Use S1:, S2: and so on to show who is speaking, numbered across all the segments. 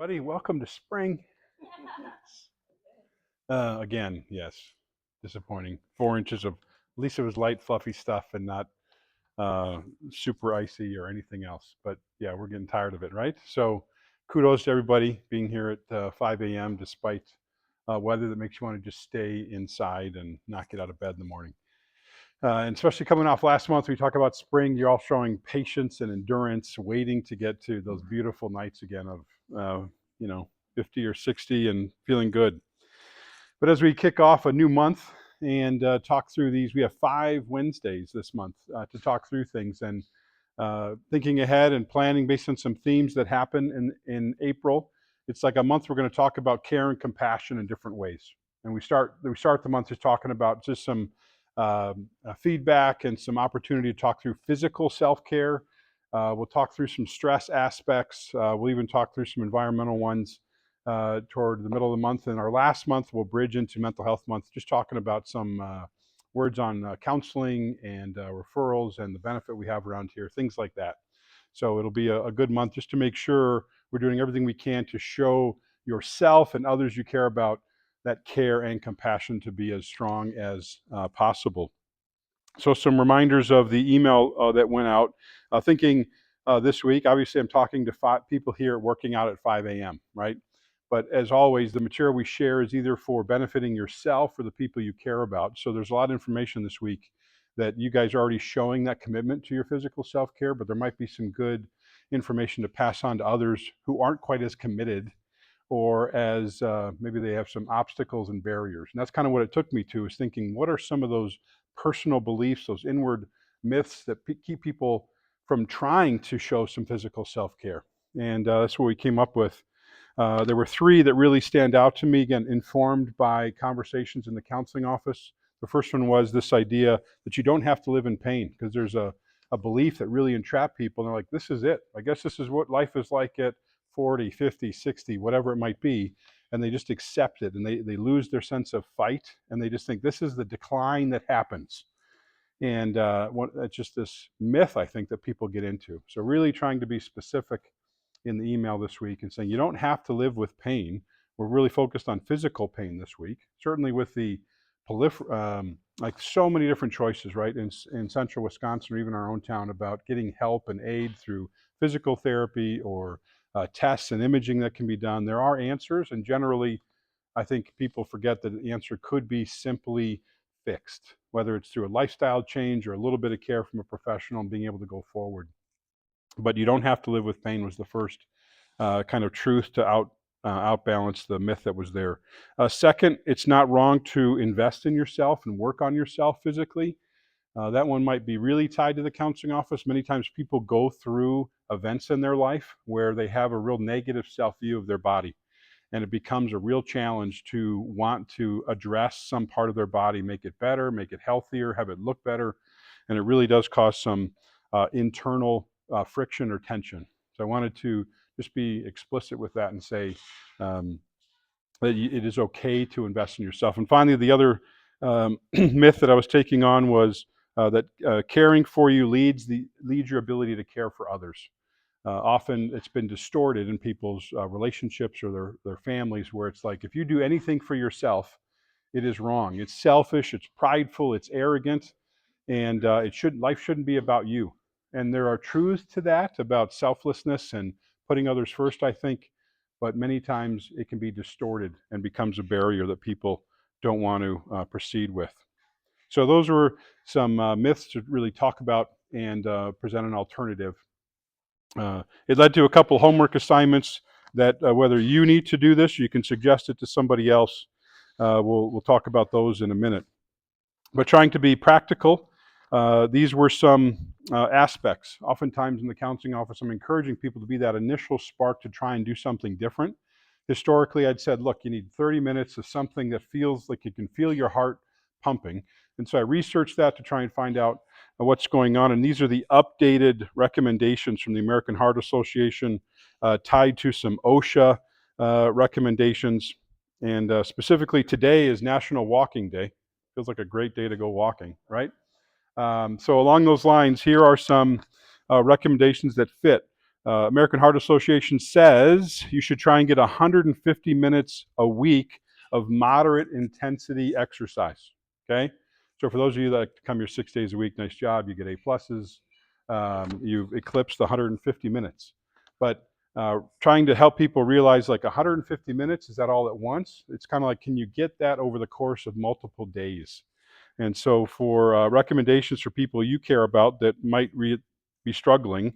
S1: Buddy, welcome to spring. Again, yes, disappointing. 4 inches of, at least it was light, fluffy stuff and not uh, super icy or anything else. But yeah, we're getting tired of it, right? So kudos to everybody being here at 5 a.m. despite weather that makes you want to just stay inside and not get out of bed in the morning. And especially coming off last month, we talk about spring. You're all showing patience and endurance, waiting to get to those beautiful nights again of, uh, you know, 50 or 60 and feeling good. But as we kick off a new month and talk through these, we have 5 Wednesdays this month to talk through things and thinking ahead and planning based on some themes that happen in April. It's like a month we're going to talk about care and compassion in different ways. And we start the month just talking about just some feedback and some opportunity to talk through physical self-care. We'll talk through some stress aspects. We'll even talk through some environmental ones toward the middle of the month. And our last month, we'll bridge into Mental Health Month, just talking about some words on counseling and referrals and the benefit we have around here, things like that. So it'll be a good month just to make sure we're doing everything we can to show yourself and others you care about that care and compassion to be as strong as possible. So some reminders of the email that went out. Thinking this week, obviously I'm talking to people here working out at 5 a.m., right? But as always, the material we share is either for benefiting yourself or the people you care about. So there's a lot of information this week that you guys are already showing that commitment to your physical self-care, but there might be some good information to pass on to others who aren't quite as committed or as maybe they have some obstacles and barriers. And that's kind of what it took me to, is thinking, what are some of those personal beliefs, those inward myths that keep people from trying to show some physical self-care? And that's what we came up with. There were three that really stand out to me, again, informed by conversations in the counseling office. The first one was this idea that you don't have to live in pain, because there's a belief that really entrapped people. And they're like, this is it. I guess this is what life is like at 40, 50, 60, whatever it might be. And they just accept it, and they lose their sense of fight. And they just think this is the decline that happens. And it's just this myth, I think, that people get into. So really trying to be specific in the email this week and saying you don't have to live with pain. We're really focused on physical pain this week, certainly with the like so many different choices, right, in central Wisconsin or even our own town, about getting help and aid through physical therapy or tests and imaging that can be done. There are answers, and generally I think people forget that the answer could be simply fixed, whether it's through a lifestyle change or a little bit of care from a professional and being able to go forward. But you don't have to live with pain was the first kind of truth to outbalance the myth that was there. Second, it's not wrong to invest in yourself and work on yourself physically. That one might be really tied to the counseling office. Many times people go through events in their life where they have a real negative self view of their body. And it becomes a real challenge to want to address some part of their body, make it better, make it healthier, have it look better. And it really does cause some internal friction or tension. So I wanted to just be explicit with that and say um, that it is okay to invest in yourself. And finally, the other myth that I was taking on was that caring for you leads your ability to care for others. Often it's been distorted in people's relationships or their families, where it's like, if you do anything for yourself, it is wrong. It's selfish, it's prideful, it's arrogant, and life shouldn't be about you. And there are truths to that about selflessness and putting others first, I think, but many times it can be distorted and becomes a barrier that people don't want to proceed with. So those were some myths to really talk about and present an alternative. It led to a couple homework assignments that whether you need to do this, you can suggest it to somebody else. We'll talk about those in a minute. But trying to be practical, these were some aspects. Oftentimes in the counseling office, I'm encouraging people to be that initial spark to try and do something different. Historically, I'd said, look, you need 30 minutes of something that feels like you can feel your heart pumping. And so I researched that to try and find out what's going on. And these are the updated recommendations from the American Heart Association, tied to some OSHA recommendations. And specifically, today is National Walking Day. Feels like a great day to go walking, right? So along those lines, here are some recommendations that fit. American Heart Association says you should try and get 150 minutes a week of moderate intensity exercise. Okay, so for those of you that come here 6 days a week, nice job. You get A pluses. You've eclipsed the 150 minutes. But trying to help people realize like 150 minutes, is that all at once? It's kind of like, can you get that over the course of multiple days? And so for recommendations for people you care about that might be struggling,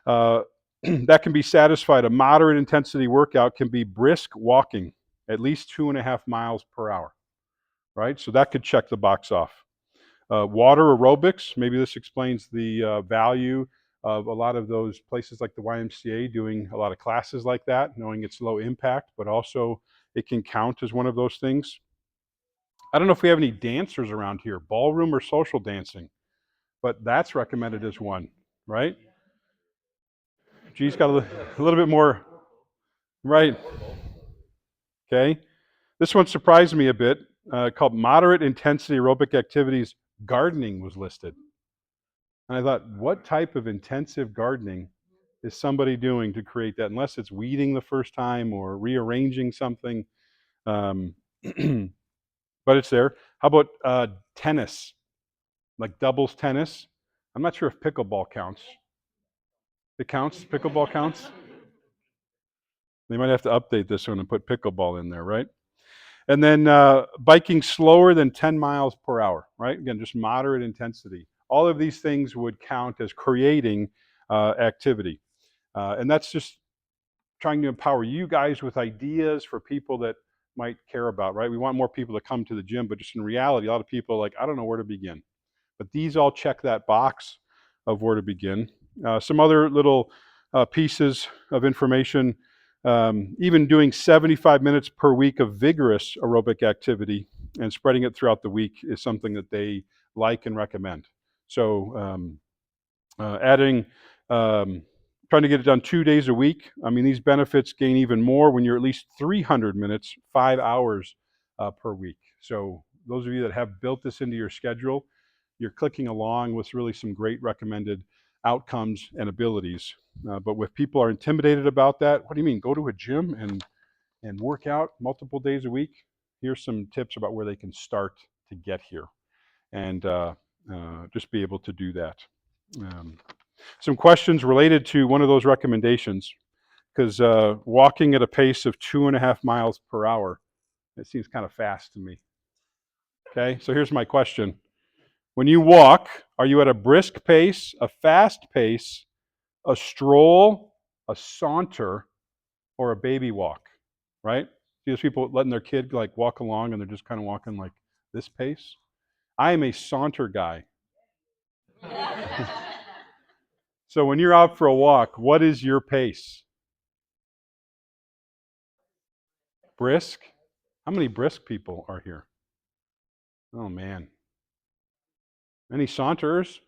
S1: uh, that can be satisfied. A moderate intensity workout can be brisk walking, at least 2.5 miles per hour, right? So that could check the box off. Water aerobics, maybe this explains the value of a lot of those places like the YMCA doing a lot of classes like that, knowing it's low impact, but also it can count as one of those things. I don't know if we have any dancers around here, ballroom or social dancing, but that's recommended as one, right? G's got a little bit more, right? Okay. This one surprised me a bit, called moderate intensity aerobic activities. Gardening was listed. And I thought, what type of intensive gardening is somebody doing to create that? Unless it's weeding the first time or rearranging something. Um, but it's there. How about tennis, like doubles tennis? I'm not sure if pickleball counts. It counts? Pickleball counts? They might have to update this one and put pickleball in there, right? And then biking slower than 10 miles per hour, right? Again, just moderate intensity. All of these things would count as creating activity. And that's just trying to empower you guys with ideas for people that might care about, right? We want more people to come to the gym, but just in reality, a lot of people are like, I don't know where to begin. But these all check that box of where to begin. Some other little pieces of information. Even doing 75 minutes per week of vigorous aerobic activity and spreading it throughout the week is something that they like and recommend. So adding, trying to get it done 2 days a week. I mean, these benefits gain even more when you're at least 300 minutes, 5 hours per week. So those of you that have built this into your schedule, you're clicking along with really some great recommended outcomes and abilities. But if people are intimidated about that, what do you mean? Go to a gym and work out multiple days a week? Here's some tips about where they can start to get here and just be able to do that. Some questions related to one of those recommendations, because walking at a pace of 2.5 miles per hour, it seems kind of fast to me. Okay, so here's my question. When you walk, are you at a brisk pace, a fast pace, a stroll, a saunter, or a baby walk? Right? See those people letting their kid like walk along and they're just kind of walking like this pace? I am a saunter guy. So when you're out for a walk, what is your pace? Brisk? How many brisk people are here? Oh man. Any saunterers?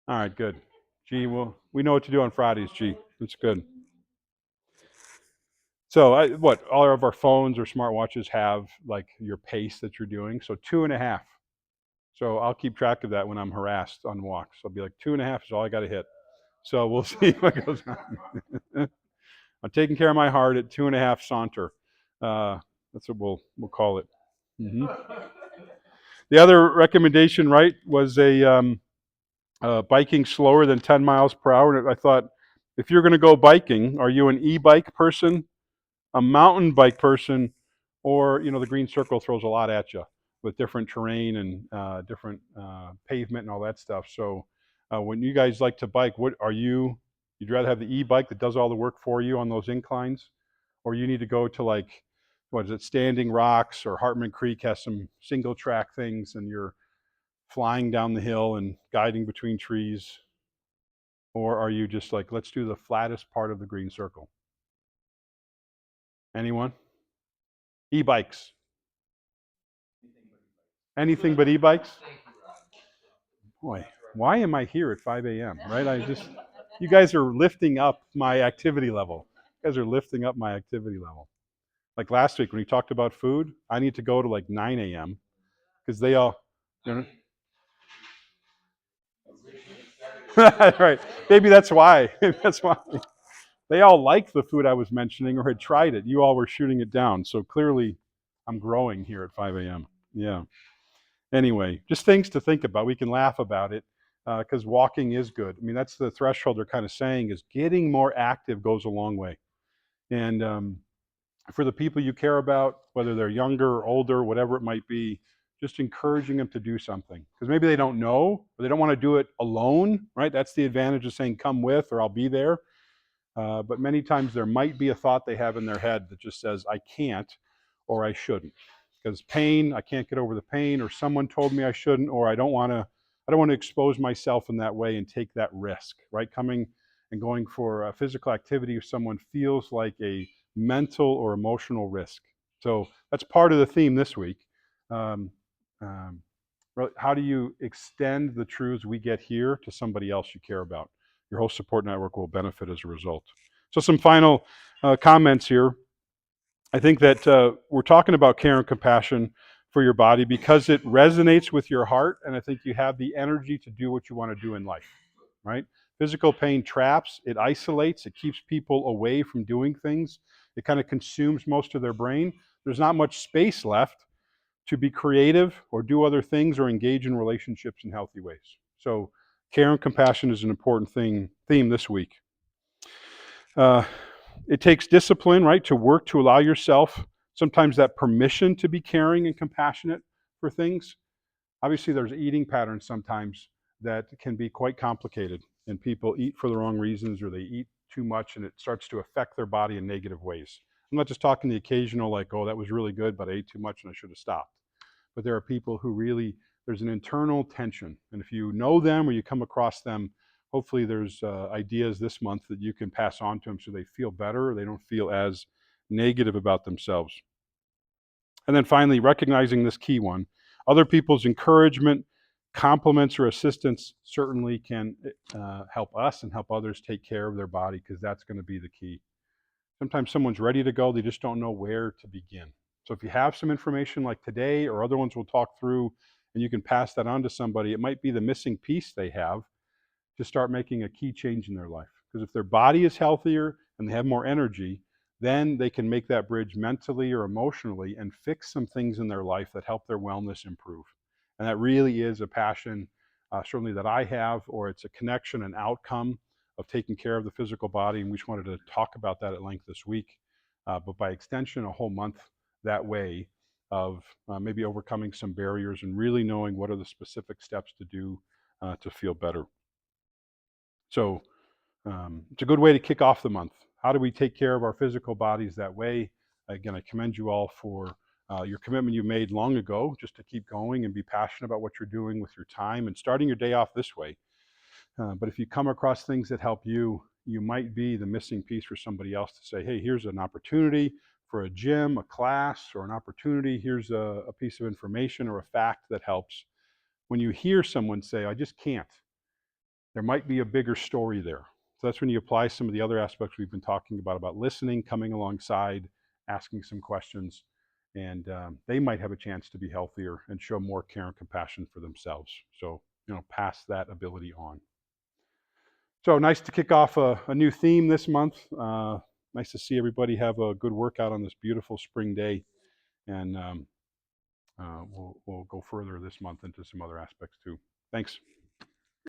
S1: All right, good. Gee, well, we know what to do on Fridays, G. That's good. So all of our phones or smartwatches have like your pace that you're doing. So 2.5. So I'll keep track of that when I'm harassed on walks. I'll be like 2.5 is all I got to hit. So we'll see what goes on. I'm taking care of my heart at 2.5 saunter. That's what we'll call it. Mm-hmm. The other recommendation, right, was a biking slower than 10 miles per hour. And I thought, if you're going to go biking, are you an e-bike person, a mountain bike person, or the green circle throws a lot at you with different terrain and different pavement and all that stuff. So when you guys like to bike, what are you? You'd rather have the e-bike that does all the work for you on those inclines, or you need to go to like, what is it, Standing Rocks or Hartman Creek has some single track things, and you're flying down the hill and guiding between trees? Or are you just like, let's do the flattest part of the green circle? Anyone? E-bikes. Anything but e-bikes? Boy, why am I here at 5 a.m., right? You guys are lifting up my activity level. You guys are lifting up my activity level. Like last week when we talked about food, I need to go to like 9 a.m. because they all, you know, Right. Maybe that's why. Maybe that's why. They all liked the food I was mentioning or had tried it. You all were shooting it down. So clearly I'm growing here at 5 a.m. Yeah. Anyway, just things to think about. We can laugh about it because walking is good. I mean, that's the threshold they're kind of saying is getting more active goes a long way. And for the people you care about, whether they're younger or older, whatever it might be, just encouraging them to do something because maybe they don't know or they don't want to do it alone, right? That's the advantage of saying, come with or I'll be there. But many times there might be a thought they have in their head that just says, I can't or I shouldn't. Because pain, I can't get over the pain, or someone told me I shouldn't, or I don't want to expose myself in that way and take that risk, right? Coming and going for a physical activity if someone feels like a mental or emotional risk. So that's part of the theme this week. Um, um, how do you extend the truths we get here to somebody else you care about? Your whole support network will benefit as a result. So some final comments here. I think that we're talking about care and compassion for your body because it resonates with your heart, and I think you have the energy to do what you want to do in life, right? Physical pain traps, it isolates, it keeps people away from doing things. It kind of consumes most of their brain. There's not much space left to be creative or do other things or engage in relationships in healthy ways. So care and compassion is an important theme this week. Uh, it takes discipline, right, to work to allow yourself sometimes that permission to be caring and compassionate for things. Obviously, there's eating patterns sometimes that can be quite complicated, and people eat for the wrong reasons or they eat too much and it starts to affect their body in negative ways. I'm not just talking the occasional, like, oh, that was really good, but I ate too much and I should have stopped. But there are people who really, there's an internal tension. And if you know them or you come across them, hopefully there's ideas this month that you can pass on to them so they feel better, or they don't feel as negative about themselves. And then finally, recognizing this key one, other people's encouragement, compliments, or assistance certainly can help us and help others take care of their body because that's going to be the key. Sometimes someone's ready to go, they just don't know where to begin. So if you have some information like today or other ones we'll talk through and you can pass that on to somebody, it might be the missing piece they have to start making a key change in their life. Because if their body is healthier and they have more energy, then they can make that bridge mentally or emotionally and fix some things in their life that help their wellness improve. And that really is a passion, certainly that I have, or it's a connection, an outcome of taking care of the physical body. And we just wanted to talk about that at length this week. But by extension, a whole month that way of maybe overcoming some barriers and really knowing what are the specific steps to do to feel better. So it's a good way to kick off the month. How do we take care of our physical bodies that way? Again, I commend you all for your commitment you made long ago just to keep going and be passionate about what you're doing with your time and starting your day off this way. But if you come across things that help you, you might be the missing piece for somebody else to say, hey, here's an opportunity for a gym, a class, or an opportunity. Here's a piece of information or a fact that helps. When you hear someone say, I just can't, there might be a bigger story there. So that's when you apply some of the other aspects we've been talking about listening, coming alongside, asking some questions, and they might have a chance to be healthier and show more care and compassion for themselves. So, pass that ability on. So nice to kick off a new theme this month. Nice to see everybody have a good workout on this beautiful spring day, and we'll go further this month into some other aspects too. Thanks.